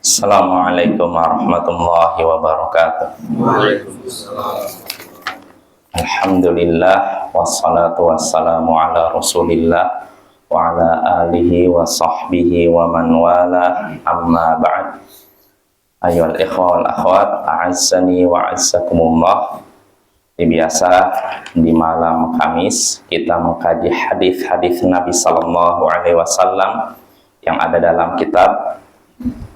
Assalamualaikum warahmatullahi wabarakatuh. Waalaikumsalam. Alhamdulillah wassalatu wassalamu ala Rasulillah wa ala alihi wa sahbihi wa man wala, amma ba'd. Ayyuhal ikhwal akhwat, a'azzani wa a'azzakumullah. Biasa di malam Kamis kita mengkaji hadis-hadis Nabi sallallahu alaihi wasallam yang ada dalam kitab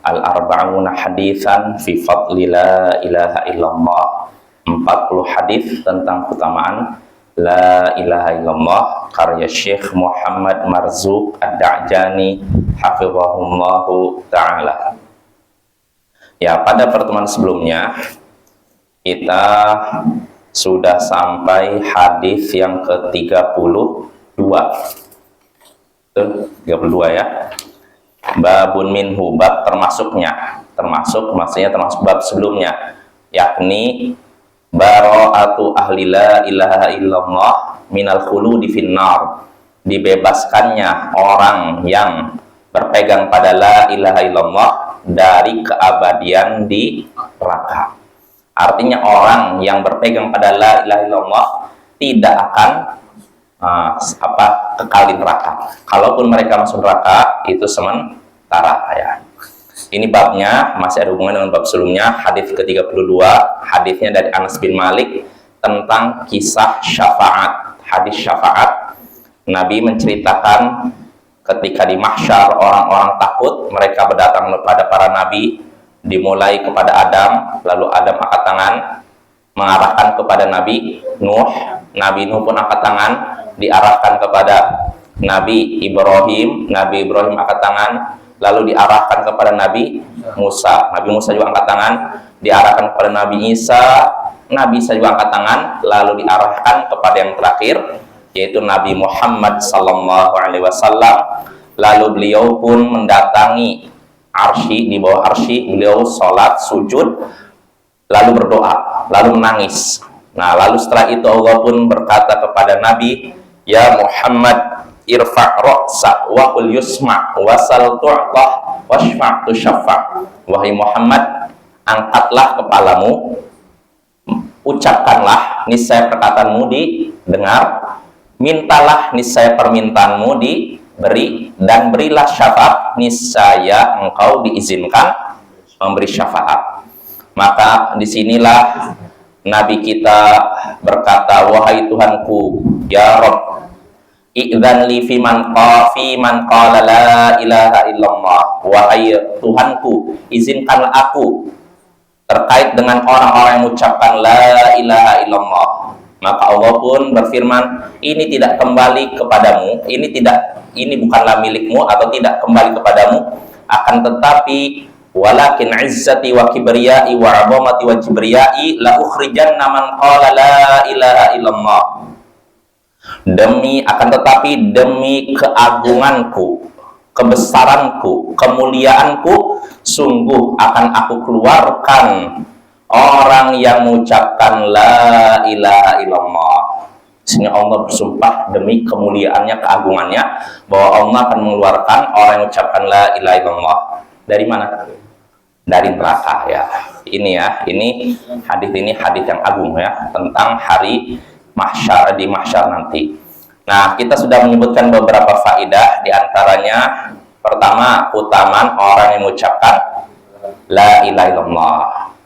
Al-Arba'una Haditsan fi Fadli La Ilaha Illallah. 40 hadis tentang keutamaan La Ilaha Illallah, karya Syekh Muhammad Marzuq Ad-Da'jani hafizahullahu ta'ala. Ya, pada pertemuan sebelumnya kita sudah sampai hadis yang ke-32. 32 ya. Babun minhu, bab termasuknya, maksudnya termasuk bab sebelumnya, yakni bara'atu ahli la ilaha illallah minal khuludi finnar, dibebaskannya orang yang berpegang pada la ilaha illallah dari keabadian di neraka. Artinya orang yang berpegang pada la ilaha illallah tidak akan kekal di neraka. Kalaupun mereka masuk neraka itu sementara ya. Ini babnya masih ada hubungan dengan bab sebelumnya, hadis ke-32, hadisnya dari Anas bin Malik tentang kisah syafaat. Hadis syafaat, Nabi menceritakan ketika di mahsyar orang-orang takut, mereka berdatang kepada para nabi, dimulai kepada Adam, lalu Adam angkat tangan mengarahkan kepada Nabi Nuh, Nabi Nuh pun angkat tangan diarahkan kepada Nabi Ibrahim angkat tangan lalu diarahkan kepada Nabi Musa juga angkat tangan diarahkan kepada Nabi Isa juga angkat tangan lalu diarahkan kepada yang terakhir yaitu Nabi Muhammad sallallahu alaihi wasallam. Lalu beliau pun mendatangi arsy, di bawah arsy beliau sholat sujud lalu berdoa lalu menangis. Nah, lalu setelah itu Allah pun berkata kepada Nabi, ya Muhammad, irfa' ra'sa wa qul yusma' wasal tu'tah washfa' tushaffa'. Wahai Muhammad, angkatlah kepalamu, ucapkanlah, niscaya perkataanmu didengar, mintalah, niscaya permintaanmu diberi, dan berilah syafaat, niscaya engkau diizinkan memberi syafaat. Maka disinilah Nabi kita berkata, wahai Tuhanku, ya Rabb, i'dzan li fi man qala la ilaha illallah. Wahai Tuhanku, izinkanlah aku terkait dengan orang-orang yang mengucapkan la ilaha illallah. Maka Allah pun berfirman, ini tidak kembali kepadamu, ini bukanlah milikmu atau tidak kembali kepadamu, akan tetapi walakin izzati wa kibriyai wa 'azamati wa kibriyai la ukhrijanna man qala la ilaha illallah. Akan tetapi demi keagunganku, kebesaranku, kemuliaanku, sungguh akan aku keluarkan orang yang mengucapkan la ilaha illallah. Sini Allah bersumpah demi kemuliaannya, keagungannya, bahwa Allah akan mengeluarkan orang yang mengucapkan la ilaha illallah. Dari mana? Dari neraka ya. Ini hadis yang agung ya, tentang hari mahsyar, di mahsyar nanti. Nah, kita sudah menyebutkan beberapa faedah, di antaranya pertama, keutamaan orang yang mengucapkan la ilaha illallah.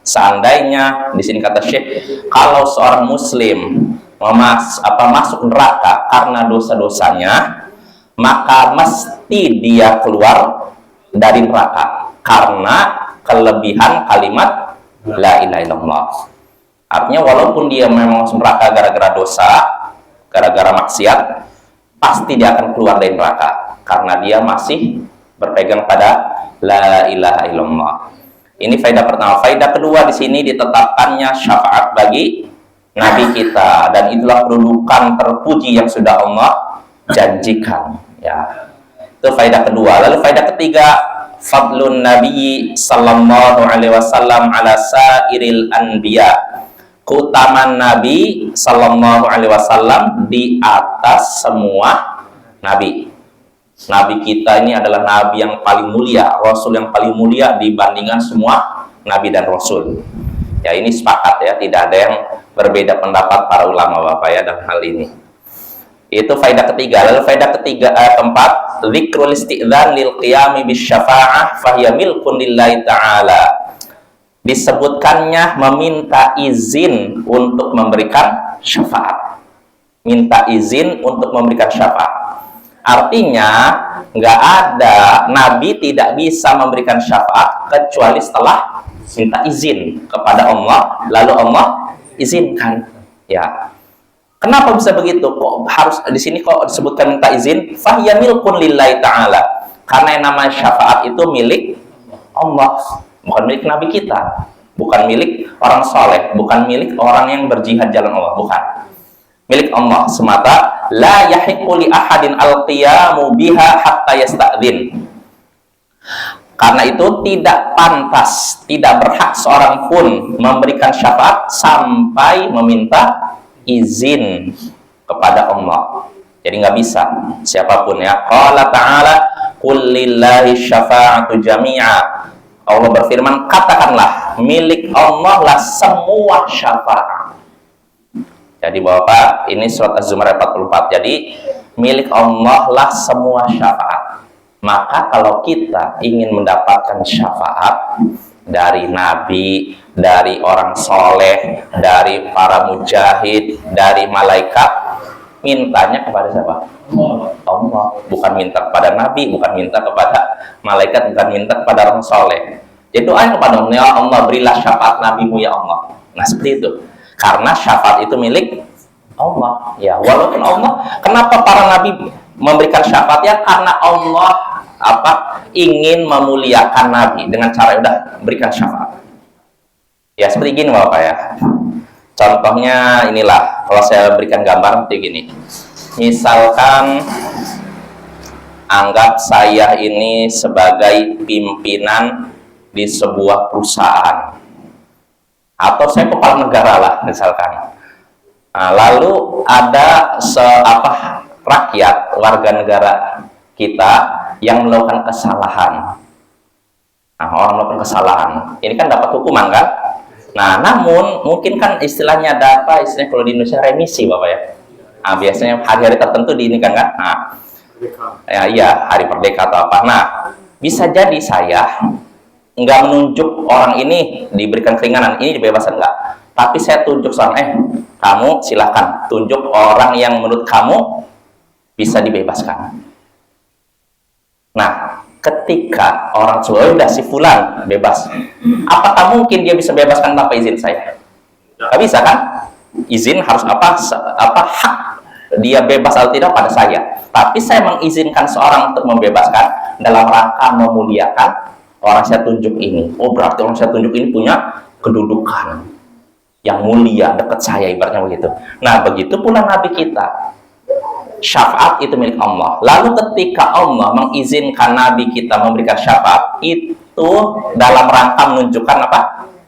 Seandainya di sini kata Syekh, kalau seorang muslim masuk neraka karena dosa-dosanya, maka mesti dia keluar dari neraka karena kelebihan kalimat la ilaha illallah. Artinya walaupun dia memang masuk neraka gara-gara dosa, gara-gara maksiat, pasti dia akan keluar dari neraka karena dia masih berpegang pada la ilaha illallah. Ini faedah pertama. Faedah kedua, di sini ditetapkannya syafaat bagi Nabi kita, dan itulah kedudukan terpuji yang sudah Allah janjikan ya. Itu faedah kedua. Lalu faedah ketiga, fadlun Nabi sallallahu alaihi wasallam ala sairil anbiya. Keutamaan Nabi sallallahu alaihi wasallam di atas semua nabi. Nabi kita ini adalah nabi yang paling mulia, rasul yang paling mulia dibandingkan semua nabi dan rasul. Ya, ini sepakat ya, tidak ada yang berbeda pendapat para ulama Bapak ya dalam hal ini. Itu faedah ketiga. Lalu faedah keempat, dzikrul isti'dzan lil qiyami bisyafa'ah fahiya milkun lillahi ta'ala. Disebutkannya meminta izin untuk memberikan syafaat. Minta izin untuk memberikan syafaat. Artinya, nggak ada nabi tidak bisa memberikan syafaat kecuali setelah minta izin kepada Allah, lalu Allah izinkan. Ya. Kenapa bisa begitu? Kok harus di sini kok disebutkan minta izin? Fahiya milkun lillahi ta'ala. Karena yang namanya syafaat itu milik Allah, bukan milik nabi kita, bukan milik orang soleh, bukan milik orang yang berjihad jalan Allah, bukan. Milik Allah semata. La yahiqu li ahadin al-qiyamu biha hatta yasta'dzin. Karena itu tidak pantas, tidak berhak seorang pun memberikan syafaat sampai meminta izin kepada Allah. Jadi nggak bisa siapapun ya. Qala ta'ala qul lillahi syafa'atu jami'a. Allah berfirman, katakanlah milik Allah lah semua syafaat. Jadi Bapak, ini surat Az-Zumar 44. Jadi milik Allah lah semua syafaat. Maka kalau kita ingin mendapatkan syafaat dari nabi, dari orang soleh, dari para mujahid, dari malaikat, mintanya kepada siapa? Allah. Bukan minta kepada nabi, bukan minta kepada malaikat, bukan minta kepada orang soleh. Jadi doain kepada Allah, ya Allah berilah syafaat nabimu ya Allah. Nah seperti itu. Karena syafaat itu milik Allah. Ya, walaupun Allah, kenapa para nabi memberikan syafaat ya? Karena Allah ingin memuliakan nabi dengan cara udah berikan syafaat. Ya seperti gini Bapak ya. Contohnya inilah, kalau saya berikan gambar seperti gini. Misalkan anggap saya ini sebagai pimpinan di sebuah perusahaan, atau saya kepala negara lah misalkan. Nah, lalu ada rakyat warga negara kita yang melakukan kesalahan. Nah, orang melakukan kesalahan, ini kan dapat hukuman kan? Nah, namun mungkin kan istilahnya ada apa? Istilahnya kalau di Indonesia remisi Bapak ya. Nah, biasanya hari-hari tertentu di ini kan? Nah, ya iya hari Merdeka atau apa. Nah, bisa jadi saya nggak menunjuk orang ini diberikan keringanan, ini dibebaskan enggak. Tapi saya tunjuk seorang, kamu silahkan tunjuk orang yang menurut kamu bisa dibebaskan. Nah, ketika orang udah si fulan bebas, apakah mungkin dia bisa bebaskan tanpa izin saya? Nggak bisa kan? Izin harus hak dia bebas atau tidak pada saya. Tapi saya mengizinkan seorang untuk membebaskan dalam rangka memuliakan orang saya tunjuk ini. Oh berarti orang saya tunjuk ini punya kedudukan yang mulia dekat saya, ibaratnya begitu. Nah begitu pula nabi kita. Syafaat itu milik Allah. Lalu ketika Allah mengizinkan nabi kita memberikan syafaat, itu dalam rangka menunjukkan apa?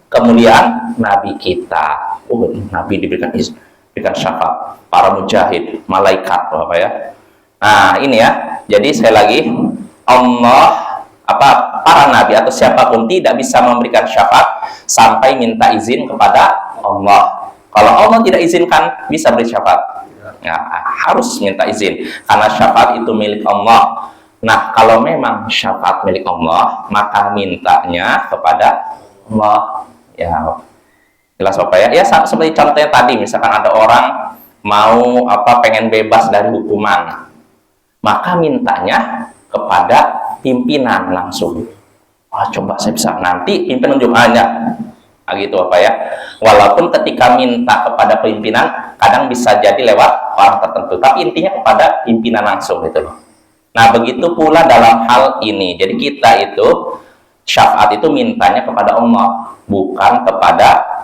Kemuliaan nabi kita. Oh, nabi diberikan izin, diberikan syafaat. Para mujahid, malaikat, apa ya? Nah, ini ya. Jadi sekali lagi, Allah para nabi atau siapapun tidak bisa memberikan syafaat sampai minta izin kepada Allah. Kalau Allah tidak izinkan, bisa beri syafaat. Ya, harus minta izin karena syafaat itu milik Allah. Nah, kalau memang syafaat milik Allah, maka mintanya kepada Allah. Ya, jelas Bapak ya. Ya seperti contohnya tadi, misalkan ada orang mau pengen bebas dari hukuman, maka mintanya kepada pimpinan langsung. Coba saya bisa nanti pimpinan tunjuk aja. Gitu Bapak ya. Walaupun ketika minta kepada pimpinan kadang bisa jadi lewat orang tertentu, tapi intinya kepada pimpinan langsung gitu loh. Nah begitu pula dalam hal ini. Jadi kita itu syafaat itu mintanya kepada Allah, bukan kepada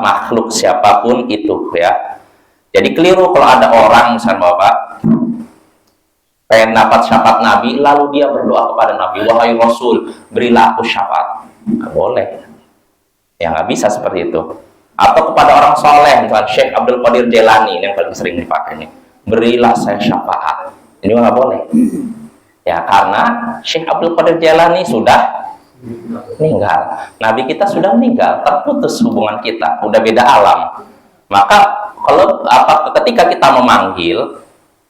makhluk siapapun itu ya. Jadi keliru kalau ada orang misalnya Bapak pengen dapat syafaat Nabi, lalu dia berdoa kepada Nabi, wahai Rasul berilah aku syafaat. Nggak boleh. Ya nggak bisa seperti itu. Atau kepada orang soleh, misalnya Syekh Abdul Qadir Jailani yang paling sering dipakai ini, berilah saya syafaat. Ini nggak boleh. Ya, karena Syekh Abdul Qadir Jailani sudah meninggal. Nabi kita sudah meninggal, terputus hubungan kita, udah beda alam. Maka kalau ketika kita memanggil,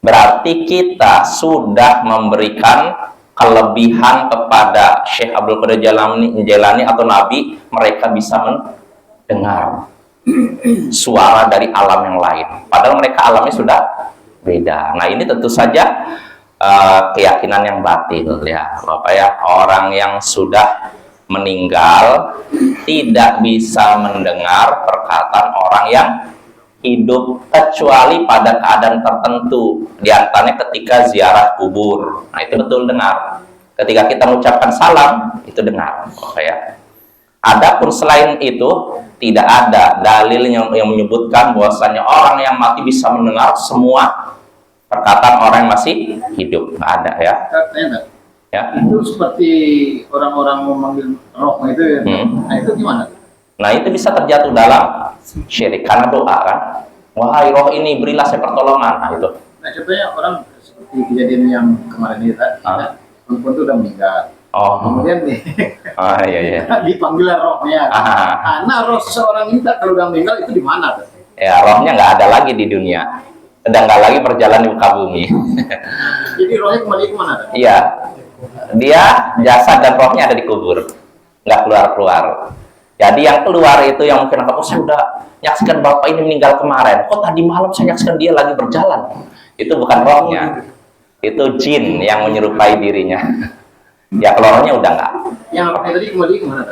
berarti kita sudah memberikan kelebihan kepada Syekh Abdul Qadir Jailani atau Nabi, mereka bisa mendengar suara dari alam yang lain. Padahal mereka alamnya sudah beda. Nah, ini tentu saja keyakinan yang batil ya, Bapak ya. Orang yang sudah meninggal tidak bisa mendengar perkataan orang yang hidup kecuali pada keadaan tertentu, diantaranya ketika ziarah kubur. Nah, itu betul dengar. Ketika kita mengucapkan salam, itu dengar, Bapak ya. Adapun selain itu tidak ada dalil yang menyebutkan bahwasanya orang yang mati bisa mendengar semua perkataan orang yang masih hidup. Nggak ada ya. Ya. Itu seperti orang-orang memanggil roh itu ya. Nah, itu gimana? Nah, itu bisa terjatuh dalam syirik karena doa kan. Wahai roh ini berilah saya pertolongan. Nah, itu. Nah, contohnya orang seperti kejadian yang kemarin ini tadi, perempuan itu udah meninggal. Oh. Kemudian Iya. dipanggil rohnya. Nah, roh seseorang ini kalau udah meninggal itu di mana? Ya, rohnya nggak ada lagi di dunia. Sedang nggak lagi berjalan di muka bumi. Jadi rohnya kembali ke mana? Iya. Dia jasad dan rohnya ada di kubur, nggak keluar. Jadi yang keluar itu yang mungkin aku sudah nyaksikan bapak ini meninggal kemarin. Kok tadi malam saya nyaksikan dia lagi berjalan? Itu bukan rohnya, itu jin yang menyerupai dirinya. Ya keluarnya udah nggak. Yang rohnya tadi kembali ke mana?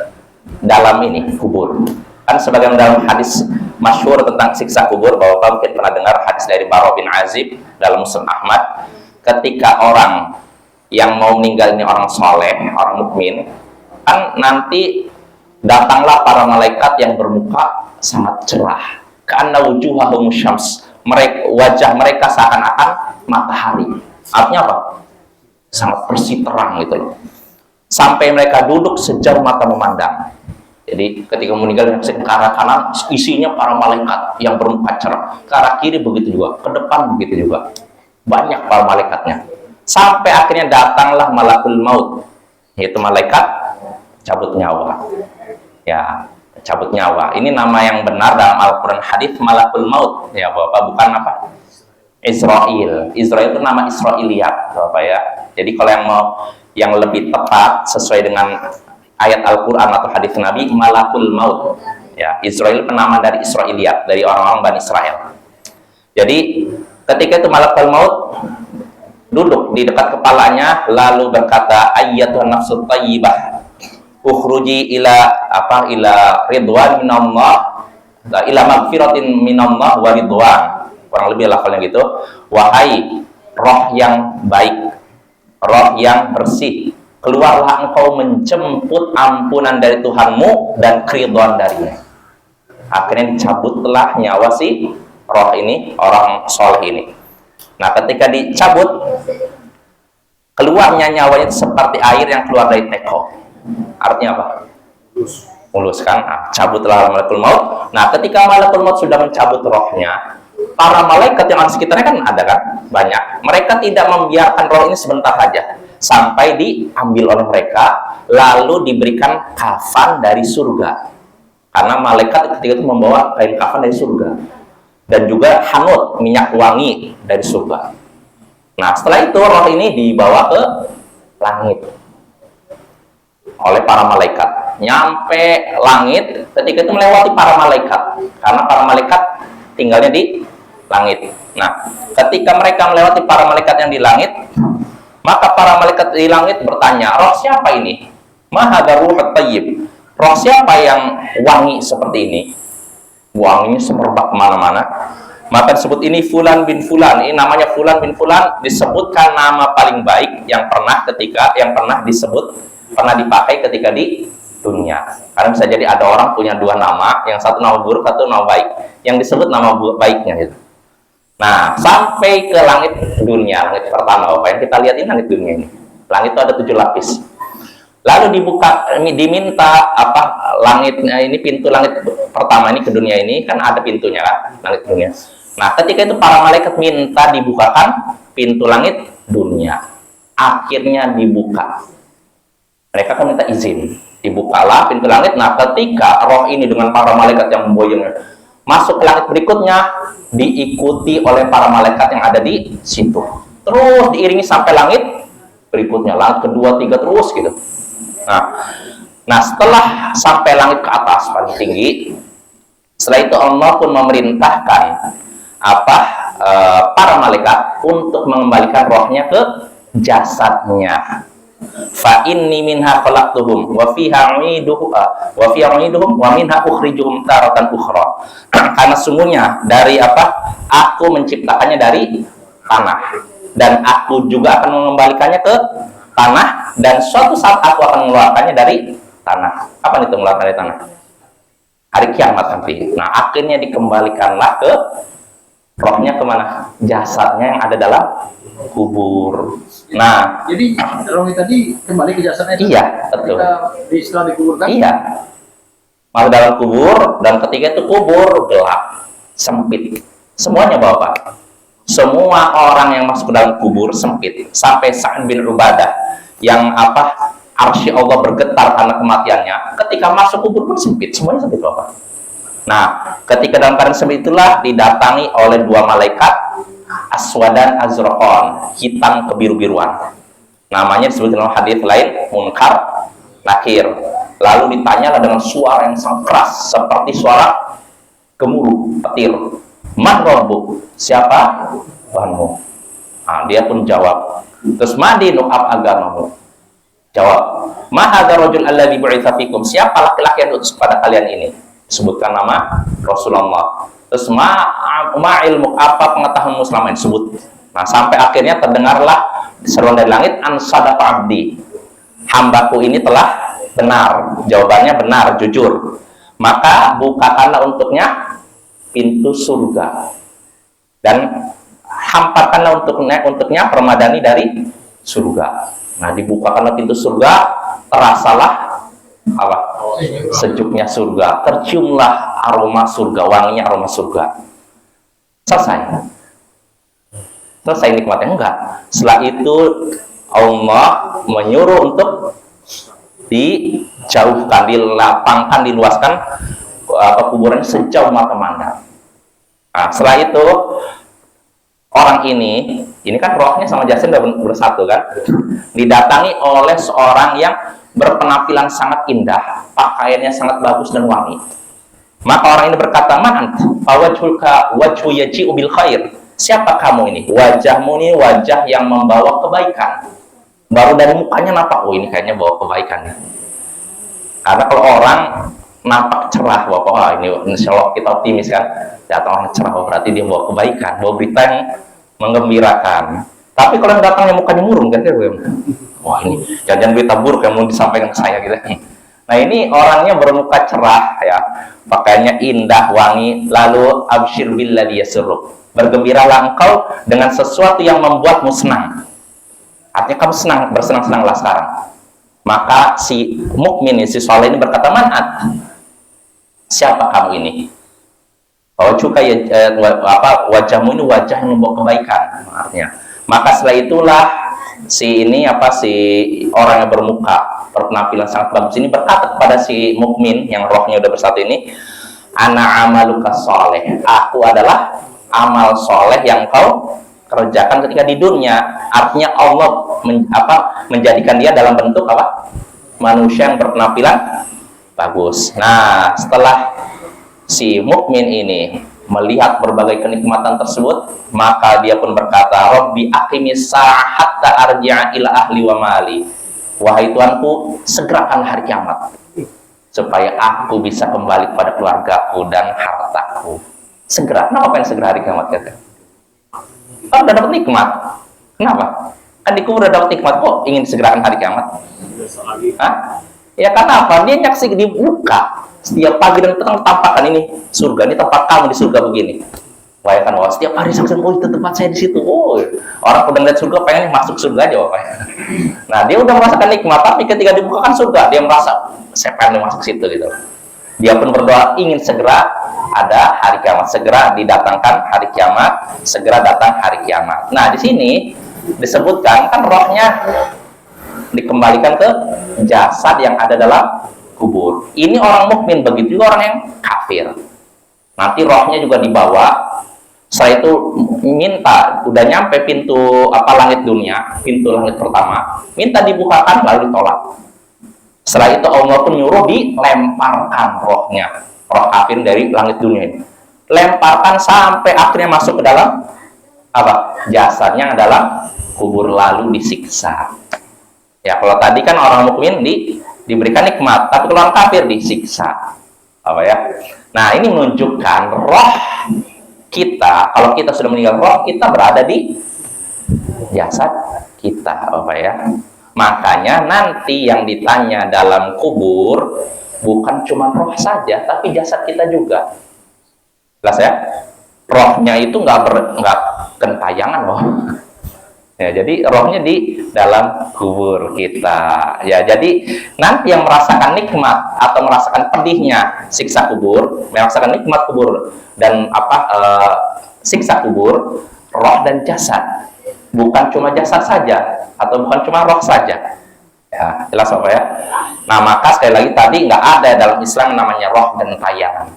Dalam ini kubur. Kan sebagian dalam hadis masyhur tentang siksa kubur, bahwa mungkin pernah dengar hadis dari Bara bin Azib dalam Musnad Ahmad, ketika orang yang mau meninggal ini orang soleh, orang mukmin, kan nanti datanglah para malaikat yang bermuka sangat cerah, karena wujuhahum syams, wajah mereka seakan-akan matahari. Artinya apa? Sangat bersih terang gitu loh. Sampai mereka duduk sejauh mata memandang. Jadi ketika meninggal ke arah kanan isinya para malaikat yang bermuka cerah, ke arah kiri begitu juga, ke depan begitu juga, banyak para malaikatnya. Sampai akhirnya datanglah malakul maut, yaitu malaikat cabut nyawa. Ya, cabut nyawa. Ini nama yang benar dalam Al-Quran hadis malakul maut. Ya, Bapak, bukan apa? Israel. Israel itu nama Israiliyat, Bapak ya. Jadi kalau yang lebih tepat sesuai dengan ayat Al-Quran atau hadis Nabi, malakul maut. Ya, Israel penama dari Israiliyat, dari orang-orang Bani Israel. Jadi ketika itu malakul maut duduk di dekat kepalanya, lalu berkata, ayyatuhan nafsut tayyibah, ukhruji ila ridwan minallah, ila magfiratin minallah wa ridwan. Kurang lebih lafalnya gitu. Wahai roh yang baik, roh yang bersih, keluarlah engkau menjemput ampunan dari Tuhanmu dan keridhaan darinya. Akhirnya dicabutlah nyawa si roh ini, orang soleh ini. Nah, ketika dicabut, keluarnya nyawanya seperti air yang keluar dari teko. Artinya apa? Mulus kan? Nah, cabutlah malakul maut. Nah, ketika malakul maut sudah mencabut rohnya, para malaikat yang ada sekitarnya kan ada kan? Banyak. Mereka tidak membiarkan roh ini sebentar saja, sampai diambil oleh mereka, lalu diberikan kafan dari surga. Karena malaikat ketika itu membawa kain kafan dari surga. Dan juga hanut, minyak wangi dari surga. Nah, setelah itu roh ini dibawa ke langit oleh para malaikat. Nyampe langit, ketika itu melewati para malaikat. Karena para malaikat tinggalnya di langit. Nah, ketika mereka melewati para malaikat yang di langit, maka para malaikat di langit bertanya, roh siapa ini? Mahadha ruhut tayyib. Roh siapa yang wangi seperti ini? Wanginya semerbak kemana-mana. Maka disebut ini Fulan bin Fulan. Ini namanya Fulan bin Fulan, disebutkan nama paling baik yang pernah disebut, pernah dipakai ketika di dunia. Karena bisa jadi ada orang punya dua nama, yang satu nama buruk, satu nama baik. Yang disebut nama baiknya gitu. Nah, sampai ke langit dunia, langit pertama, Bapak, yang kita lihat ini langit dunia ini. Langit itu ada 7 lapis. Lalu diminta langitnya ini, pintu langit pertama ini ke dunia ini kan ada pintunya kan, langit dunia. Nah, ketika itu para malaikat minta dibukakan pintu langit dunia. akhirnya dibuka. Mereka kan minta izin, dibukalah pintu langit. Nah, ketika roh ini dengan para malaikat yang memboyongnya masuk ke langit berikutnya, diikuti oleh para malaikat yang ada di situ. Terus diiringi sampai langit berikutnya, langit kedua, tiga, terus gitu. Nah, setelah sampai langit ke atas paling tinggi, setelah itu Allah pun memerintahkan para malaikat untuk mengembalikan rohnya ke jasadnya. Fa inni minha khalaqtuhum wa fiha u'iduhum wa minha ukhrijuhum taratan ukhra. Karena sungguhnya dari aku menciptakannya dari tanah, dan aku juga akan mengembalikannya ke tanah, dan suatu saat aku akan mengeluarkannya dari tanah. Kapan itu mengeluarkan dari tanah? Hari kiamat nanti. Nah, akhirnya dikembalikanlah ke rohnya kemana? Jasadnya yang ada dalam kubur. Nah, jadi rohnya tadi kembali ke jasadnya. Iya, betul. Setelah dikuburkan. Iya. Mau dalam kubur, dan ketika itu kubur gelap, sempit. Semuanya Bapak. Semua orang yang masuk ke dalam kubur sempit. Sampai Sa'ad bin Ubadah yang arsy Allah bergetar karena kematiannya. Ketika masuk kubur pun sempit, semuanya sempit Bapak. Nah, ketika dalam keadaan sempit itulah didatangi oleh dua malaikat, aswadan azraqan, hitam kebiru-biruan. Namanya disebut dalam hadis lain munkar nakir. Lalu ditanyalah dengan suara yang sangat keras seperti suara gemuruh petir. Man rabbuk? Siapa Tuhanmu? Nah, dia pun jawab. Terus madinuk, apa agamamu? Jawab. Ma hadzal rajul alladzi bu'itsa fikum? Siapa laki-laki yang diutus pada kalian ini? Sebutkan nama Rasulullah. Terus ma ilmu, apa pengetahuanmu selama ini? Sebut. Nah, sampai akhirnya terdengarlah seruan dari langit, an sadaqa abdi. Hambaku ini telah benar. Jawabannya benar, jujur. Maka bukakanlah untuknya pintu surga, dan hamparkanlah untuknya permadani dari surga. Nah, dibukakanlah pintu surga, terasalah sejuknya surga, terciumlah aroma surga, wanginya aroma surga. Selesai nikmatnya? Enggak. Setelah itu Allah menyuruh untuk dijauhkan, dilapangkan, diluaskan kuburan sejauh mata memandang. Nah, setelah itu orang ini kan rohnya sama jasadnya bersatu kan, didatangi oleh seorang yang berpenampilan sangat indah, pakaiannya sangat bagus dan wangi. Maka orang ini berkata, man fawajhuka wajhu yaji'u bil khair. Siapa kamu ini? Wajahmu ini wajah yang membawa kebaikan. Baru dari mukanya nampak, oh ini kayaknya bawa kebaikan nih. Karena kalau orang nampak cerah, Bapak, ini insya Allah kita optimis kan, datang orang cerah, berarti dia bawa kebaikan, bawa berita yang menggembirakan. Tapi kalau yang datangnya mukanya murung kan, wah ini jangan berita buruk yang mau disampaikan ke saya gitu. Nah, ini orangnya bermuka cerah ya, pakaiannya indah, wangi, lalu absyir billadzi yasurruk. Bergembiralah engkau dengan sesuatu yang membuatmu senang. Artinya kamu senang, bersenang-senanglah sekarang. Maka si mukmin, si soleh ini berkata, manat? Siapa kamu ini? Wajahmu ini wajah yang membawa kebaikan, artinya. Maka setelah itulah si orang yang bermuka berpenampilan sangat bagus ini berkata kepada si mukmin yang rohnya udah bersatu ini, ana amaluka soleh, aku adalah amal soleh yang kau kerjakan ketika di dunia. Artinya Allah menjadikan dia dalam bentuk manusia yang berpenampilan bagus. Nah, setelah si mukmin ini melihat berbagai kenikmatan tersebut, maka dia pun berkata, Rabbi aqimis sa'ah hatta arji'a ila ahli wa mali. Wahai Tuanku, segerakan hari kiamat supaya aku bisa kembali kepada keluargaku dan hartaku. Segera. Kenapa pengen segera hari kiamat? Kan udah dapat nikmat. Kenapa? Kan di kubur udah dapat nikmat, kok ingin segerakan hari kiamat? Hah? Ya karena apa? Dia nyaksikan, dibuka setiap pagi dan petang, tampakkan ini surga, ini tempat kamu di surga begini. Bayangkan, wah, setiap hari saksikan, oh itu tempat saya di situ. Oh, orang udah ngeliat surga pengen masuk surga aja, Bapak. Nah, dia udah merasakan nikmat, tapi ketika dibukakan surga, dia merasa saya pengen masuk situ gitu. Dia pun berdoa ingin segera ada hari kiamat, segera didatangkan hari kiamat, segera datang hari kiamat. Nah, di sini disebutkan kan rohnya dikembalikan ke jasad yang ada dalam kubur. Ini orang mukmin, begitu juga orang yang kafir. Nanti rohnya juga dibawa. Setelah itu minta, udah nyampe pintu langit dunia, pintu langit pertama, minta dibukakan lalu ditolak. Setelah itu Allah pun nyuruh dilemparkan rohnya, roh kafir dari langit dunia ini. Lemparkan sampai akhirnya masuk ke dalam jasadnya dalam kubur lalu disiksa. Ya, kalau tadi kan orang mukmin diberikan nikmat, tapi kalau orang kafir disiksa. Nah, ini menunjukkan roh kita, kalau kita sudah meninggal, roh kita berada di jasad kita, Makanya nanti yang ditanya dalam kubur bukan cuma roh saja, tapi jasad kita juga. Jelas ya? Rohnya itu nggak gentayangan loh. Ya, jadi rohnya di dalam kubur kita. Ya, jadi nanti yang merasakan nikmat atau merasakan pedihnya siksa kubur, merasakan nikmat kubur dan siksa kubur, roh dan jasad. Bukan cuma jasad saja atau bukan cuma roh saja. Ya, jelas ya? Nah, maka sekali lagi tadi nggak ada dalam Islam namanya roh gentayangan.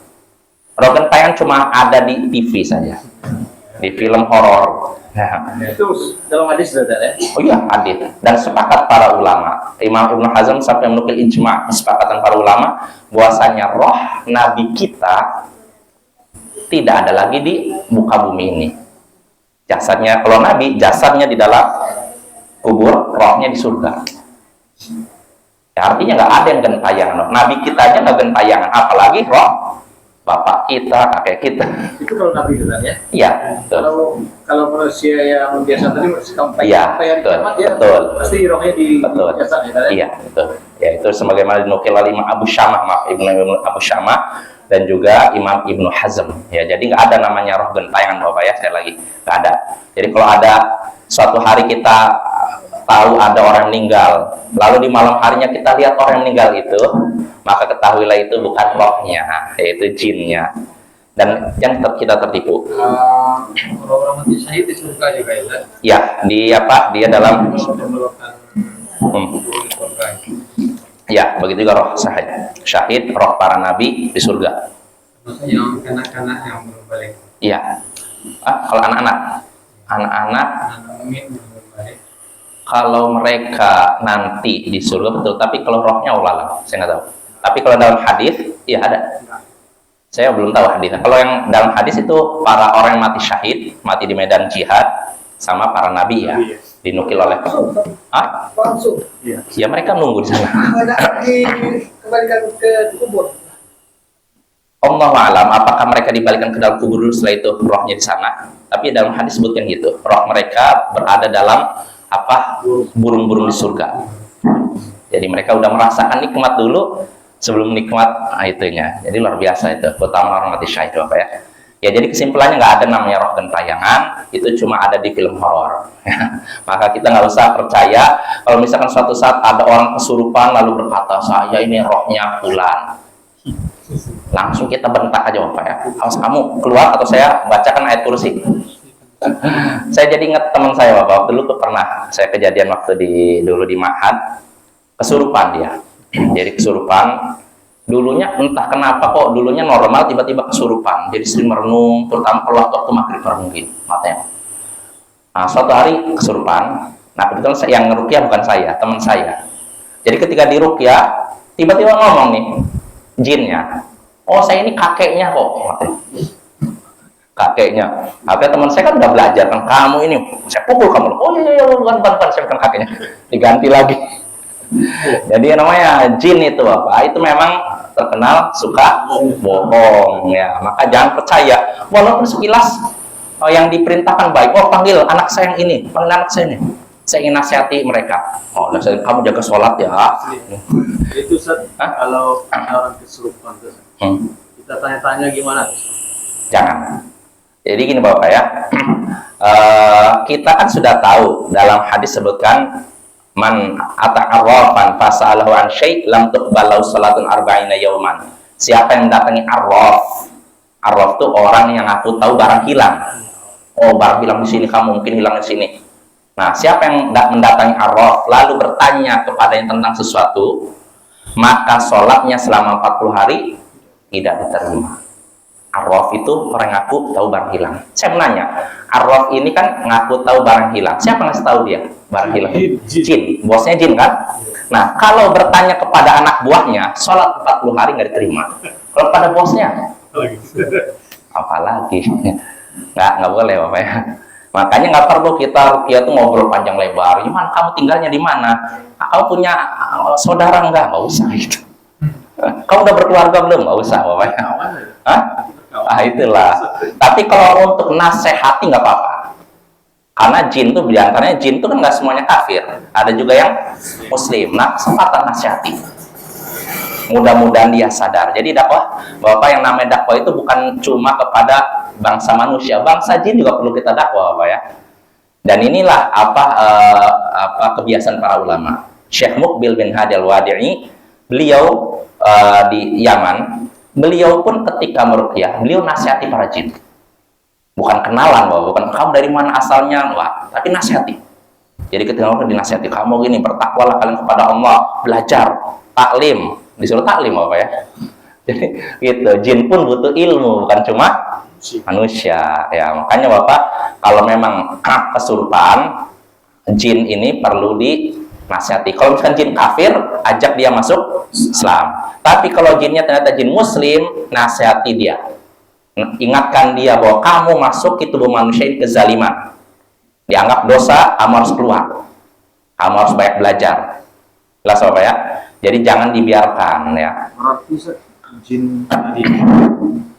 Roh gentayangan cuma ada di TV saja, di film horor. Itu dalam hadis ada ya? Oh iya, hadis. Dan sepakat para ulama, Imam Ibnu Hazm sampai menukil ijma, kesepakatan para ulama bahwasanya roh Nabi kita tidak ada lagi di muka bumi ini. Jasadnya, kalau Nabi, jasadnya di dalam kubur, rohnya di surga. Ya, artinya nggak ada yang gentayangan. Nabi kita aja nggak gentayangan, apalagi roh bapak kita, kakek kita. Itu kalau Nabi kita ya? Iya. Kalau manusia yang biasa tadi sampai hari kiamat ya, pasti rohnya di jasad ya? Iya, betul. Ya, itu sebagaimana dinukil oleh Imam Abu Syamah, Ibnu Abu Syamah dan juga Imam Ibnu Hazm. Ya, jadi nggak ada namanya roh gentayangan, Bapak ya, sekali lagi nggak ada. Jadi kalau ada suatu hari kita tahu ada orang meninggal, lalu di malam harinya kita lihat orang yang meninggal itu, maka ketahuilah itu bukan rohnya, yaitu jinnya. Dan yang kita tertipu. Orang-orang mati syahid di surga juga ya? Ya, dia dalam ya, begitu juga roh syahid, roh para nabi di surga. Maksudnya yang anak-anak yang belum balik. Iya. Kalau anak-anak kalau mereka nanti di surga betul, tapi kalau rohnya Allah, saya nggak tahu. Tapi kalau dalam hadis, ya ada. Saya belum tahu hadisnya. Kalau yang dalam hadis itu para orang yang mati syahid, mati di medan jihad, sama para nabi ya, dinukil oleh. Langsung. Ya mereka nunggu di sana. Dikembalikan ke kubur. Allahu a'lam, apakah mereka dibalikan ke dalam kubur dulu, setelah itu rohnya di sana? Tapi dalam hadis sebutkan gitu, roh mereka berada dalam burung-burung di surga. Jadi mereka udah merasakan nikmat dulu sebelum nikmat itunya. Jadi luar biasa itu, terutama orang mati syahid, Bapak ya. Ya, jadi kesimpulannya nggak ada namanya roh gentayangan, itu cuma ada di film horor. Maka kita nggak usah percaya kalau misalkan suatu saat ada orang kesurupan lalu berkata, saya ini rohnya fulan. Langsung kita bentak aja, Bapak ya. Awas kamu keluar atau saya bacakan ayat kursi. Saya jadi ingat teman saya, Bapak, dulu tuh pernah saya kejadian waktu dulu di Ma'had, kesurupan dia. Jadi kesurupan, dulunya entah kenapa kok dulunya normal, tiba-tiba kesurupan. Jadi sering merenung, terutama kalau waktu maghrib merenungin matanya. Nah, suatu hari kesurupan. Nah, kebetulan yang ngeruqyah bukan saya, teman saya. Jadi ketika diruqyah, tiba-tiba ngomong nih jinnya, oh saya ini kakeknya kok, kakeknya. Akhirnya teman saya kan udah belajar kan, kamu ini saya pukul kamu. Oh iya bukan saya bukan kakeknya, diganti lagi. Jadi namanya jin itu, Bapak, itu memang terkenal suka bohong ya. Maka jangan percaya walaupun sekilas yang diperintahkan baik. Oh, panggil anak saya yang ini, panggil anak saya ini, saya ingin nasihati mereka. Oh, kamu jaga sholat ya. Itu kalau orang kesurupan tuh, kita tanya-tanya gimana? Jangan. Jadi gini, Bapak ya, kita kan sudah tahu dalam hadis sebutkan man ata'arrafan fasa'alahu an syai' lam tuqbalu salatun arba'ina yauman. Siapa yang mendatangi arraf? Arraf itu orang yang aku tahu barang hilang. Oh, barang hilang di sini, kamu mungkin hilang di sini. Nah, siapa yang mendatangi arraf lalu bertanya kepadanya tentang sesuatu, maka sholatnya selama 40 hari tidak diterima. Arraf itu orang ngaku tahu barang hilang. Saya menanya, arraf ini kan ngaku tahu barang hilang. Siapa ngasih tahu dia barang hilang? Jin. Bosnya jin kan? Nah, kalau bertanya kepada anak buahnya, sholat 40 hari nggak diterima. Kalau pada bosnya, apalagi nggak boleh Bapak ya. Makanya nggak perlu kita tuh ngobrol panjang lebar. Gimana kamu tinggalnya di mana? Kamu punya saudara nggak? Nggak usah gitu. Kamu udah berkeluarga belum? Nggak usah Bapak ya. Hah? Ah, itulah. Tapi kalau untuk nasehati nggak apa-apa. Karena jin tuh biasanya jin tuh kan nggak semuanya kafir. Ada juga yang muslim. Nah, kesempatan nasihati. Mudah-mudahan dia sadar. Jadi dakwah, Bapak, yang namanya dakwah itu bukan cuma kepada bangsa manusia, bangsa jin juga perlu kita dakwah, Bapak ya. Dan inilah apa kebiasaan para ulama. Syekh Muqbil bin Hadi Al-Wadi'i, beliau di Yaman, beliau pun ketika meruqyah, beliau nasihati para jin. Bukan kenalan, Bapak, bukan kamu dari mana asalnya, Pak, tapi nasihati. Jadi ketika dinasihati, kamu gini, bertakwalah kalian kepada Allah, belajar, taklim, disuruh taklim Bapak ya. Jadi gitu, jin pun butuh ilmu, bukan cuma manusia ya. Makanya Bapak, kalau memang kesurupan, jin ini perlu dinasihati. Kalau misalkan jin kafir, ajak dia masuk Islam. Tapi kalau jinnya ternyata jin muslim, nasihati dia. Ingatkan dia bahwa kamu masuk ke tubuh manusia ini kezaliman. Dianggap dosa, kamu harus keluar. Kamu harus banyak belajar. Jelas Bapak ya? Jadi jangan dibiarkan ya. Berarti jin tadi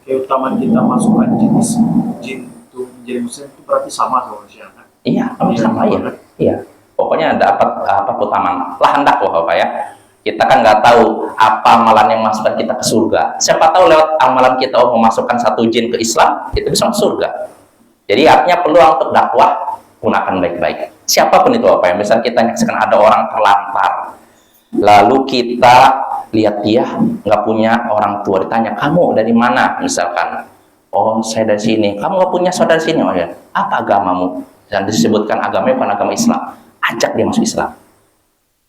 keutamaan kita masukkan jenis jin itu menjadi muslim itu berarti sama sama manusia kan? Iya, sama ya. Iya. Pokoknya dapat keutamaan. Lah hendak Bapak ya. Kita kan nggak tahu apa amalan yang masukkan kita ke surga. Siapa tahu lewat amalan kita memasukkan satu jin ke Islam, itu bisa masuk surga. Jadi artinya peluang untuk dakwah gunakan baik-baik. Siapapun itu Bapak ya. Misalnya kita nyaksikan ada orang terlantar, lalu kita lihat dia nggak punya orang tua, ditanya kamu dari mana, misalkan, oh saya dari sini. Kamu nggak punya saudara sini? Oh ya, apa agamamu? Dan disebutkan agamanya bukan agama Islam, ajak dia masuk Islam.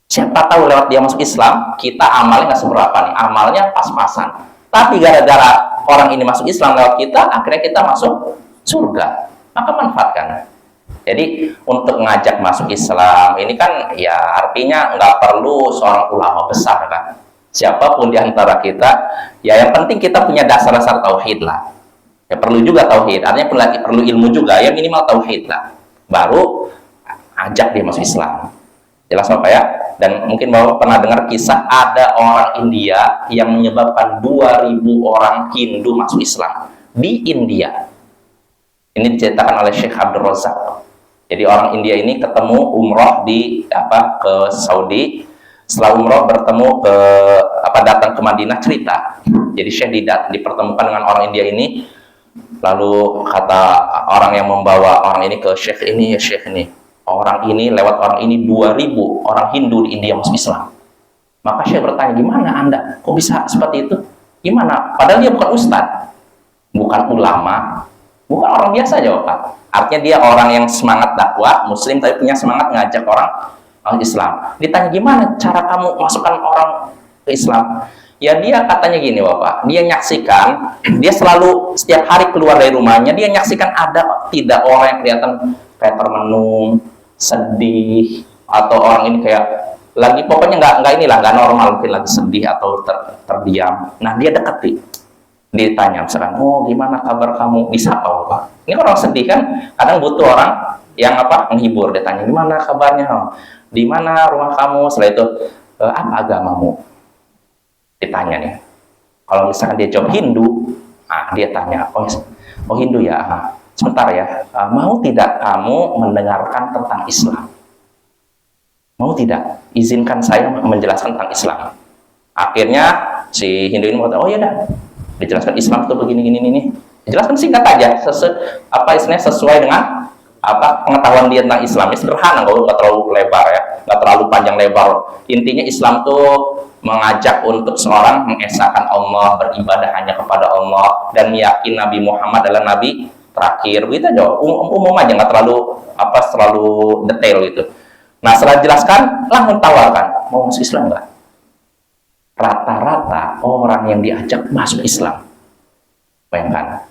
Siapa tahu lewat dia masuk Islam, kita amalnya nggak seberapa nih, amalnya pas-pasan. Tapi gara-gara orang ini masuk Islam lewat kita, akhirnya kita masuk surga. Maka manfaatkan. Jadi untuk ngajak masuk Islam ini kan ya artinya nggak perlu seorang ulama besar kan. Siapapun di antara kita, ya yang penting kita punya dasar-dasar tauhid lah. Ya perlu juga tauhid, artinya perlu ilmu juga, ya minimal tauhid lah. Baru ajak dia masuk Islam. Jelas Bapak ya? Dan mungkin Bapak pernah dengar kisah ada orang India yang menyebabkan 2000 orang Hindu masuk Islam di India. Ini diceritakan oleh Syekh Abdul Razak. Jadi orang India ini ketemu umroh ke Saudi. Setelah umroh bertemu datang ke Madinah, cerita. Jadi Syekh dipertemukan dengan orang India ini. Lalu kata orang yang membawa orang ini ke Syekh ini, ya Syekh ini, orang ini lewat orang ini 2000 orang Hindu di India masuk Islam. Maka Syekh bertanya, gimana Anda? Kok bisa seperti itu? Gimana? Padahal dia bukan ustadz, bukan ulama, bukan orang biasa aja Pak. Artinya dia orang yang semangat dakwah, muslim, tapi punya semangat ngajak orang Islam. Ditanya, gimana cara kamu masukkan orang ke Islam? Ya dia katanya gini Bapak, dia nyaksikan, dia selalu setiap hari keluar dari rumahnya, dia nyaksikan ada tidak orang yang kelihatan kayak termenung, sedih, atau orang ini kayak lagi pokoknya nggak normal, mungkin lagi sedih atau terdiam. Nah dia deketi, ditanya misalkan, oh gimana kabar kamu, disapa Bapak. Ini orang sedih kan, kadang butuh orang yang menghibur. Dia tanya, gimana kabarnya, di mana rumah kamu, setelah itu apa agamamu, ditanya nih. Kalau misalkan dia jawab Hindu, dia tanya, oh Hindu ya, sebentar ya, mau tidak kamu mendengarkan tentang Islam? Mau tidak? Izinkan saya menjelaskan tentang Islam. Akhirnya si Hindu ini mengatakan, oh ya dah, dijelaskan Islam itu begini. Dijelaskan singkat aja, sesuai dengan pengetahuan dia tentang Islam. Ini sederhana, nggak terlalu lebar ya, nggak terlalu panjang lebar. Intinya Islam tuh mengajak untuk seorang mengesahkan Allah, beribadah hanya kepada Allah, dan meyakini Nabi Muhammad adalah Nabi terakhir, begitu aja, umum aja, nggak terlalu detail gitu. Nah, setelah jelaskan, langsung tawarkan, mau masuk Islam nggak? Rata-rata orang yang diajak masuk Islam. Bayangkan,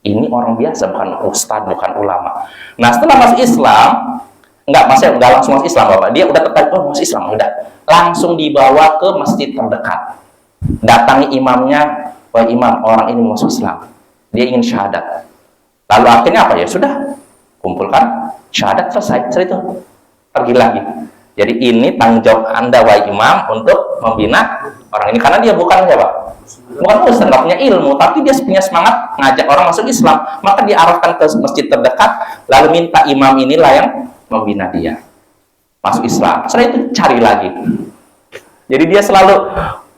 ini orang biasa, bukan ustadz, bukan ulama. Nah, setelah masuk Islam, nggak langsung masuk Islam, Bapak. Dia udah tertarik, oh masuk Islam, udah. Langsung dibawa ke masjid terdekat. Datangi imamnya, wah imam, orang ini masuk Islam. Dia ingin syahadat. Lalu akhirnya apa ya? Sudah, kumpulkan syahadat, selesai, setelah itu pergi lagi. Jadi ini tanggung jawab Anda, wahai imam, untuk membina orang ini. Karena dia bukan siapa? Bukan ustaz, nggak punya ilmu, tapi dia punya semangat ngajak orang masuk Islam. Maka diarahkan ke masjid terdekat, lalu minta imam inilah yang membina dia masuk Islam. Setelah itu cari lagi. Jadi dia selalu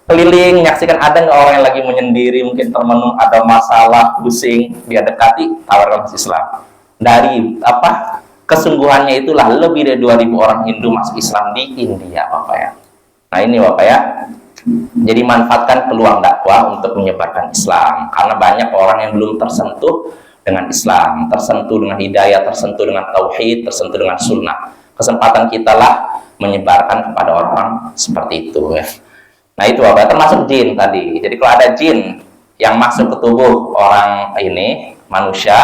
keliling, menyaksikan ada nggak orang yang lagi menyendiri, mungkin termenung, ada masalah, pusing, dia dekati, tawarkan masuk Islam. Dari kesungguhannya itulah lebih dari 2.000 orang Hindu masuk Islam di India, Bapak ya. Nah ini Bapak ya, jadi manfaatkan peluang dakwah untuk menyebarkan Islam, karena banyak orang yang belum tersentuh dengan Islam, tersentuh dengan hidayah, tersentuh dengan tauhid, tersentuh dengan sunnah. Kesempatan kita lah menyebarkan kepada orang seperti itu ya. Nah itu Bapak, termasuk jin tadi. Jadi kalau ada jin yang masuk ke tubuh orang ini, manusia,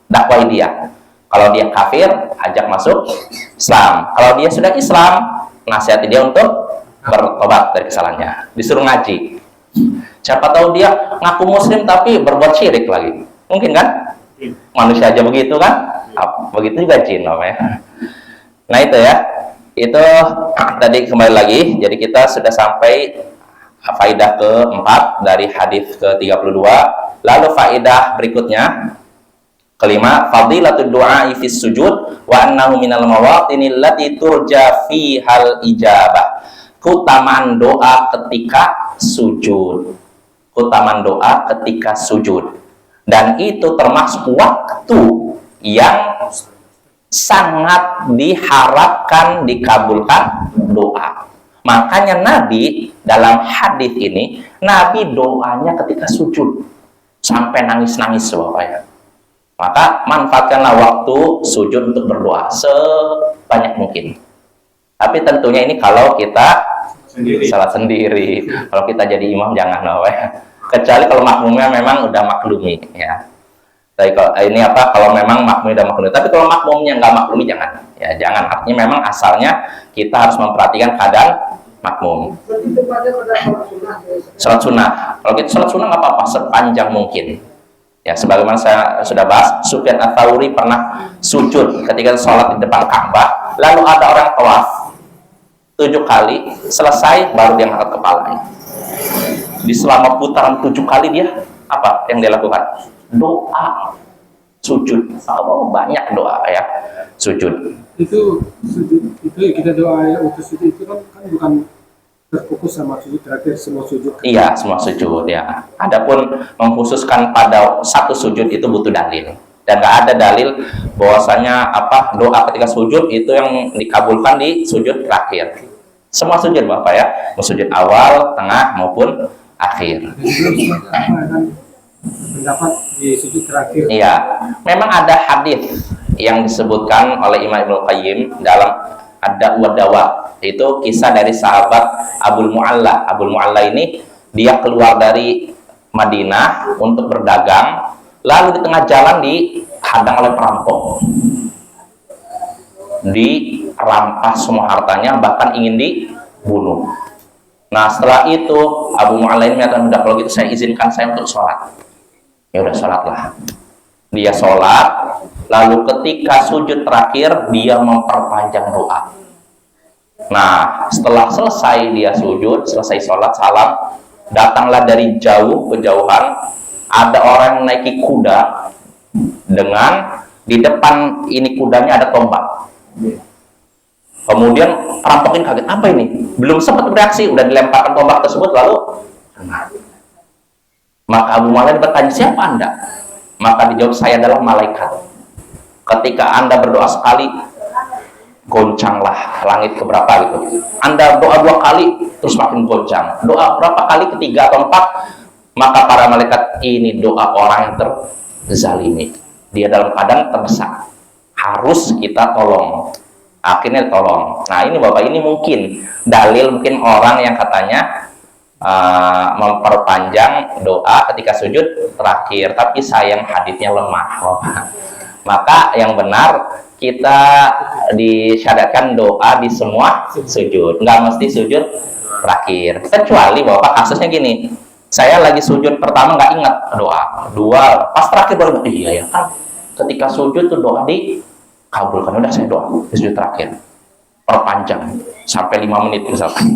dakwai dia. Kalau dia kafir, ajak masuk Islam. Kalau dia sudah Islam, nasihati dia untuk bertobat dari kesalahannya. Disuruh ngaji. Siapa tahu dia ngaku muslim tapi berbuat syirik lagi. Mungkin kan? Manusia aja begitu kan? Begitu juga jin namanya. Nah itu ya. Itu tadi kembali lagi. Jadi kita sudah sampai faidah keempat dari hadis ke-32. Lalu faidah berikutnya, kelima, fadilatul du'a fi sujud wa annahu minal mawatinil lati turja fihal ijabah. Keutamaan doa ketika sujud. Keutamaan doa ketika sujud. Dan itu termasuk waktu yang sangat diharapkan dikabulkan doa. Makanya Nabi dalam hadis ini, Nabi doanya ketika sujud sampai nangis-nangis Bapak ya. Maka manfaatkanlah waktu sujud untuk berdoa sebanyak mungkin. Tapi tentunya ini kalau kita salat sendiri. Kalau kita jadi imam jangan ya. Kecuali kalau makmumnya memang udah maklumi ya. Tapi kalau ini kalau memang makmumnya udah maklumi. Tapi kalau makmumnya nggak maklumi jangan. Ya jangan. Artinya memang asalnya kita harus memperhatikan keadaan makmum. Salat sunnah. Kalau kita salat sunnah nggak apa-apa sepanjang mungkin. Ya, sebagaimana saya sudah bahas, Sufyan Ats-Tsauri pernah sujud ketika sholat di depan Ka'bah, lalu ada orang tawaf 7 kali, selesai baru dia angkat kepalanya. Di selama putaran 7 kali dia apa yang dia lakukan? Doa, sujud. Oh, banyak doa ya, sujud. Itu sujud itu kita doa ya, untuk sujud itu kan bukan terfokus sama sujud terakhir, semua sujud. Iya, semua sujud ya. Adapun mengkhususkan pada satu sujud itu butuh dalil. Dan nggak ada dalil bahwasanya doa ketika sujud itu yang dikabulkan di sujud terakhir. Semua sujud Bapak ya, mau sujud awal, tengah maupun akhir. Pendapat di sujud terakhir. Iya, memang ada hadis yang disebutkan oleh Imam Ibnu Qayyim dalam Ad-Da'wa Dawa. Itu kisah dari sahabat Abul Mu'alla. Abul Mu'alla ini dia keluar dari Madinah untuk berdagang, lalu di tengah jalan dihadang oleh perampok, dirampas semua hartanya, bahkan ingin dibunuh. Nah setelah itu Abu Mu'alla ini menyatakan, udah kalau gitu saya izinkan saya untuk sholat. Ya udah sholatlah. Dia sholat, lalu ketika sujud terakhir dia memperpanjang doa. Nah, setelah selesai dia sujud, selesai sholat, salam, datanglah dari jauh, kejauhan, ada orang yang naiki kuda, dengan di depan ini kudanya ada tombak. Kemudian perampok ini kaget, apa ini? Belum sempat bereaksi, udah dilemparkan tombak tersebut, lalu maka Abu Mu'alla bertanya, siapa Anda? Maka dijawab, saya adalah malaikat. Ketika Anda berdoa sekali, goncanglah langit keberapa gitu. Anda doa 2 kali, terus makin goncang. Doa berapa kali, ketiga atau 4, maka para malaikat, ini doa orang yang terzalimi. dia dalam keadaan terdesak, harus kita tolong. Akhirnya tolong. Nah ini Bapak, ini mungkin dalil mungkin orang yang katanya memperpanjang doa ketika sujud terakhir, tapi sayang hadisnya lemah Bapak. Maka yang benar kita disyariatkan doa di semua sujud, nggak mesti sujud terakhir. Kecuali Bapak kasusnya gini, saya lagi sujud pertama nggak ingat doa, dua pas terakhir baru iya ya kan ketika sujud tuh doa dikabulkan, udah saya doa di sujud terakhir perpanjang sampai 5 menit misalkan,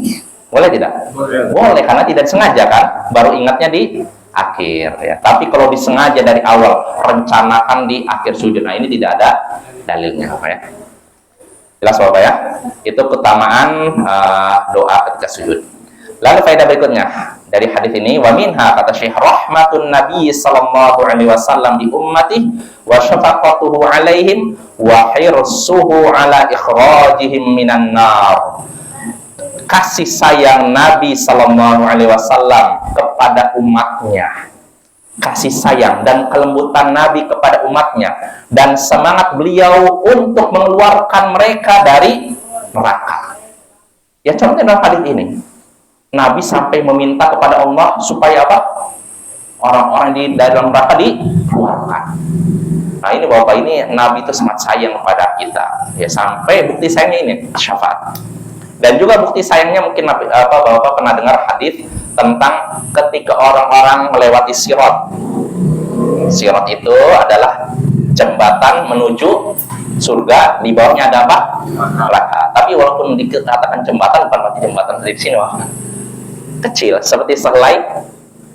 boleh tidak? Boleh, karena tidak sengaja kan, baru ingatnya di akhir ya. Tapi kalau disengaja dari awal, rencanakan di akhir sujud, nah ini tidak ada dalilnya Bapak ya. Jelas Bapak ya? Itu keutamaan doa ketika sujud. Lalu faedah berikutnya dari hadis ini, wa minha, kata Syekh, rahmatun Nabi sallallahu alaihi wasallam di ummati wa syafaqatuhu alaihim wa hirsuhu ala ikhrajihim minan nar. Kasih sayang Nabi sallallahu alaihi wasallam kepada umatnya, kasih sayang dan kelembutan Nabi kepada umatnya, dan semangat beliau untuk mengeluarkan mereka dari neraka. Ya contohnya dalam hadis ini, Nabi sampai meminta kepada Allah supaya apa? Orang-orang di dalam neraka dikeluarkan. Nah ini Bapak, ini Nabi itu sangat sayang kepada kita. Ya sampai bukti sayangnya ini syafaat. Dan juga bukti sayangnya mungkin Bapak pernah dengar hadis tentang ketika orang-orang melewati sirat. Sirat itu adalah jembatan menuju surga, di bawahnya ada apa? Neraka. Tapi walaupun dikatakan jembatan, bukan berarti jembatan dari sini Wah. Kecil seperti sehelai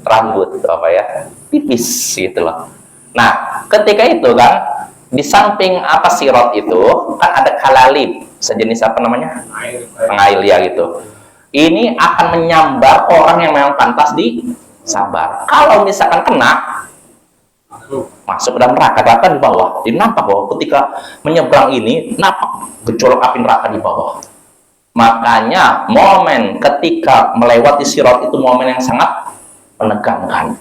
rambut apa ya, tipis gitu loh. Nah ketika itu kan di samping apa sirat itu kan ada kalalib, sejenis apa namanya, pengail ya gitu. Ini akan menyambar orang yang memang pantas disabar. Kalau misalkan kena masuk ke dalam neraka, bahkan di bawah. Jadi nampak bahwa ketika menyeberang ini nampak gejolak api neraka di bawah. Makanya momen ketika melewati sirat itu momen yang sangat menegangkan.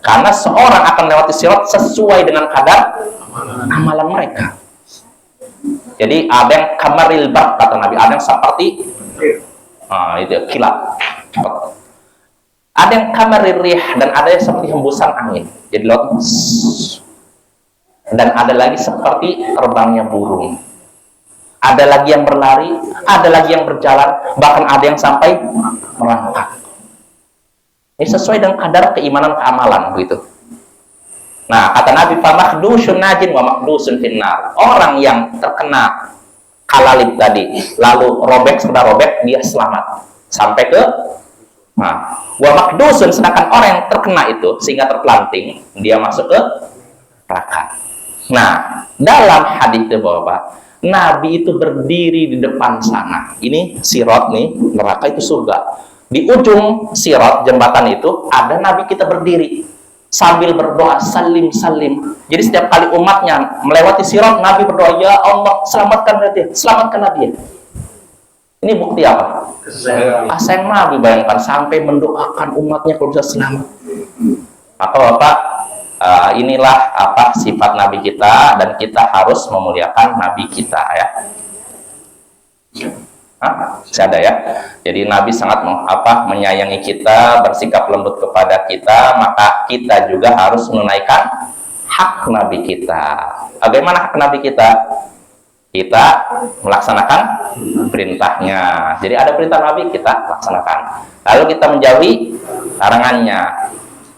Karena seorang akan melewati sirat sesuai dengan kadar amalan mereka. Jadi ada yang kamaril barq kata Nabi, ada yang seperti itu kilat. Ada yang kamaril rih, dan ada yang seperti hembusan angin. Jadi laut. Dan ada lagi seperti terbangnya burung. Ada lagi yang berlari, ada lagi yang berjalan, bahkan ada yang sampai merangkak. Ini sesuai dengan kadar keimanan keamalan begitu. Nah, kata Nabi, famakdusun najin wa makdusun finnar. Orang yang terkena kalalib tadi, lalu robek, sudah robek, dia selamat sampai ke wa makdusun, sedangkan orang yang terkena itu sehingga terpelanting, dia masuk ke neraka. Nah, dalam hadis itu Bapak, Nabi itu berdiri di depan sana. Ini sirat nih, neraka itu surga. Di ujung sirat jembatan itu ada Nabi kita berdiri sambil berdoa salim salim. Jadi setiap kali umatnya melewati sirat, Nabi berdoa, ya Allah selamatkanlah dia, selamatkanlah dia. Ini bukti apa? Sayang Nabi, bayangkan sampai mendoakan umatnya kalau bisa selamat. Maka Bapak, inilah apa sifat Nabi kita, dan kita harus memuliakan Nabi kita ya. Masih ada ya. Jadi Nabi sangat menyayangi kita, bersikap lembut kepada kita, maka kita juga harus menunaikan hak Nabi kita. Bagaimana hak Nabi kita? Kita melaksanakan perintahnya. Jadi ada perintah Nabi, kita laksanakan. Lalu kita menjauhi larangannya.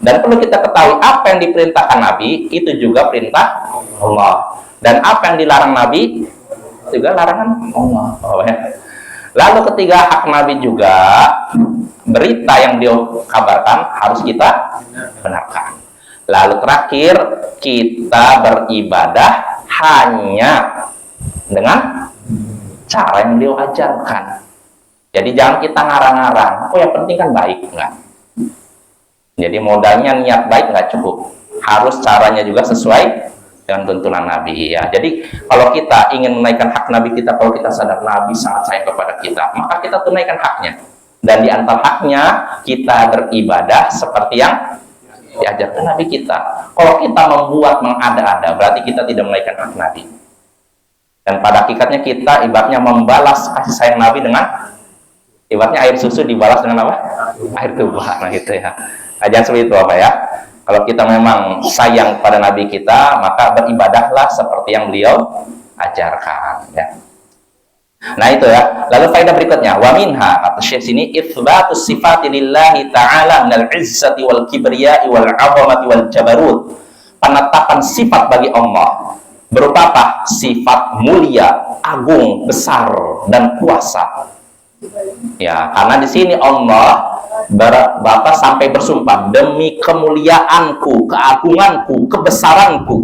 Dan perlu kita ketahui, apa yang diperintahkan Nabi itu juga perintah Allah, dan apa yang dilarang Nabi juga larangan Allah. Lalu ketiga, hak Nabi juga, berita yang dia kabarkan harus kita benarkan. Lalu terakhir, kita beribadah hanya dengan cara yang beliau ajarkan. Jadi jangan kita ngarang-ngarang, oh yang penting kan baik, enggak. Jadi modalnya niat baik nggak cukup, harus caranya juga sesuai dengan tuntunan Nabi ya. Jadi kalau kita ingin menaikkan hak Nabi kita, kalau kita sadar Nabi sangat sayang kepada kita, maka kita tunaikan haknya. Dan di antara haknya kita beribadah seperti yang diajarkan Nabi kita. Kalau kita membuat mengada-ada, berarti kita tidak menaikkan hak Nabi. Dan pada hakikatnya kita ibaratnya membalas kasih sayang Nabi dengan ibaratnya air susu dibalas dengan apa? Air tuba. Nah itu ya. Nah, jangan seperti itu Bapak ya. Kalau kita memang sayang pada Nabi kita, maka beribadahlah seperti yang beliau ajarkan ya. Nah itu ya. Lalu faedah berikutnya, wa minha, kata Syekh sini, itsbatus sifati lillahi ta'ala minal izzati wal kibriya'i wal 'azamati wal jabarut. Penetapan sifat bagi Allah berupa apa? Sifat mulia, agung, besar dan kuasa. Ya, karena di sini Allah Bapak sampai bersumpah, demi kemuliaanku, keagunganku, kebesaranku,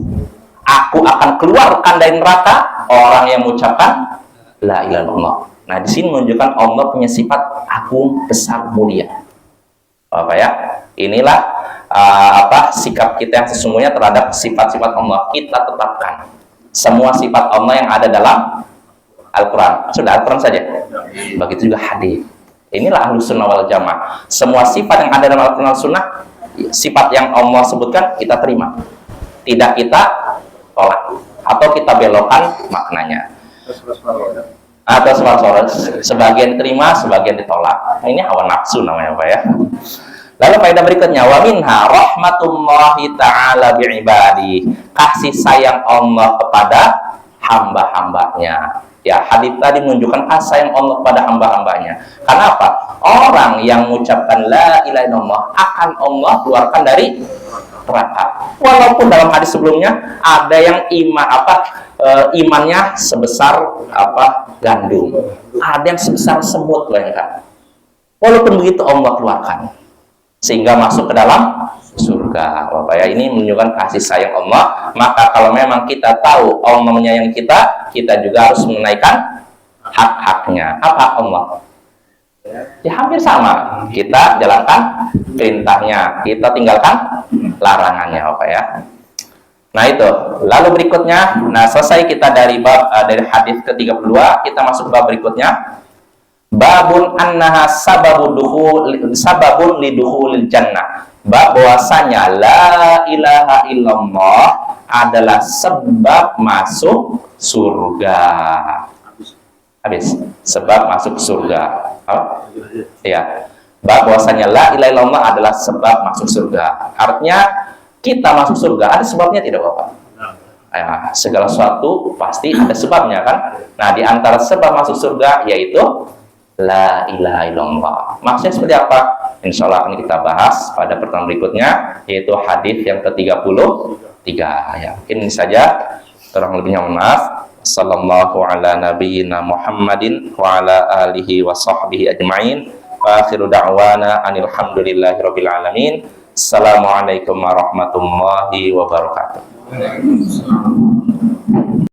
aku akan keluarkan dari neraka orang yang mengucapkan la ilaha illallah. Nah, di sini menunjukkan Allah punya sifat agung, besar, mulia. Apa ya? Inilah sikap kita yang sesungguhnya terhadap sifat-sifat Allah. Kita tetapkan semua sifat Allah yang ada dalam Al-Quran. Sudah Al-Quran saja. Begitu juga hadis. Inilah Ahlus Sunnah wal Jamaah. Semua sifat yang ada dalam Al-Quran Sunnah, sifat yang Allah sebutkan, kita terima. Tidak kita tolak. Atau kita belokkan maknanya. Atau sebagian terima, sebagian ditolak. Nah, ini hawa nafsu namanya Pak ya. Lalu faedah berikutnya, wa minha rahmatullahi ta'ala bi'ibadi, kasih sayang Allah kepada hamba-hambanya. Ya, hadis tadi menunjukkan kasih sayang Allah kepada hamba-hambanya. Karena apa? Orang yang mengucapkan la ilaha illallah akan Allah keluarkan dari neraka. Walaupun dalam hadis sebelumnya ada yang imannya sebesar gandum, ada yang sebesar semut, bayangkan. Walaupun begitu Allah keluarkan sehingga masuk ke dalam surga. Bapak ya, ini menunjukkan kasih sayang Allah. Maka kalau memang kita tahu Allah menyayangi kita, kita juga harus menunaikan hak-haknya. Apa hak Allah? Ya hampir sama. Kita jalankan perintahnya, kita tinggalkan larangannya, Bapak ya. Nah itu. Lalu berikutnya, nah selesai kita dari bab dari hadis ke-32, kita masuk ke bab berikutnya. Babun annaha sababun lidukhulil jannah. Bab bahwasanya la ilaha illallah adalah sebab masuk surga. Habis. Sebab masuk surga. Oh? Iya. Bab bahwasanya la ilaha illallah adalah sebab masuk surga. Artinya kita masuk surga ada sebabnya tidak Bapak? Ya, segala sesuatu pasti ada sebabnya kan? Nah, di antara sebab masuk surga yaitu la ilaha illallah. Maksudnya seperti apa? Insya Allah akan kita bahas pada pertemuan berikutnya, yaitu hadis yang ke-33 ya. Mungkin ini saja, kurang lebihnya mohon maaf. Sallallahu ala nabiyyina Muhammadin wa ala alihi wa sahbihi ajma'in. Wa akhiru da'wana anil hamdulillahi rabbil alamin. Assalamualaikum warahmatullahi wabarakatuh.